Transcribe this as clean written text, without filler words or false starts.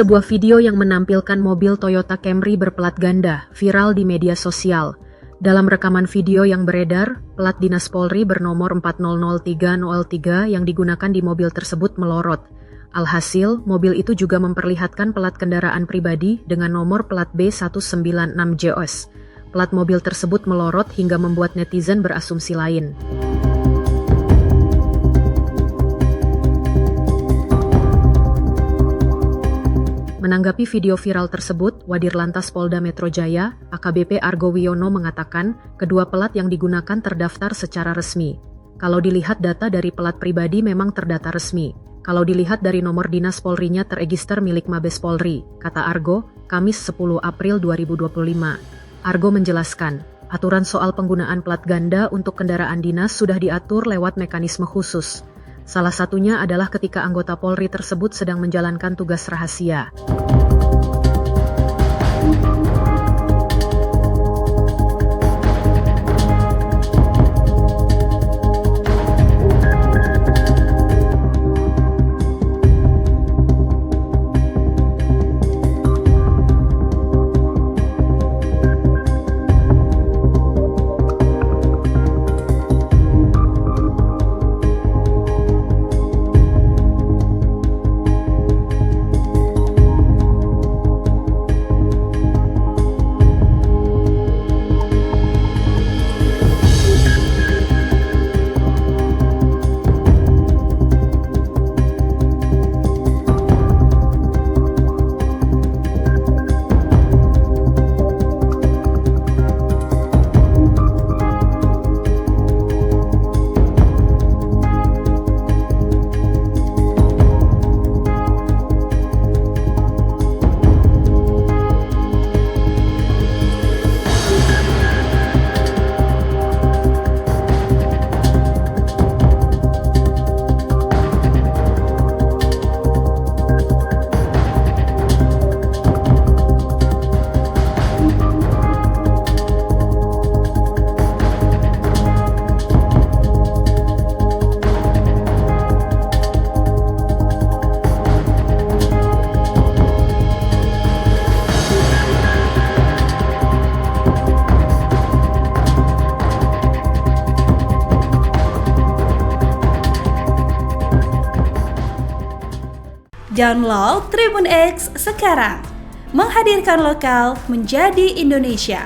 Sebuah video yang menampilkan mobil Toyota Camry berplat ganda viral di media sosial. Dalam rekaman video yang beredar, plat dinas Polri bernomor 400303 yang digunakan di mobil tersebut melorot. Alhasil, mobil itu juga memperlihatkan plat kendaraan pribadi dengan nomor plat B196JOS. Plat mobil tersebut melorot hingga membuat netizen berasumsi lain. Menanggapi video viral tersebut, Wadirlantas Polda Metro Jaya, AKBP Argo Wiono mengatakan, kedua plat yang digunakan terdaftar secara resmi. Kalau dilihat data dari plat pribadi memang terdata resmi. Kalau dilihat dari nomor dinas Polri-nya terregister milik Mabes Polri, kata Argo, Kamis 10 April 2025. Argo menjelaskan, aturan soal penggunaan plat ganda untuk kendaraan dinas sudah diatur lewat mekanisme khusus. Salah satunya adalah ketika anggota Polri tersebut sedang menjalankan tugas rahasia. Download Tribun X sekarang, menghadirkan lokal menjadi Indonesia.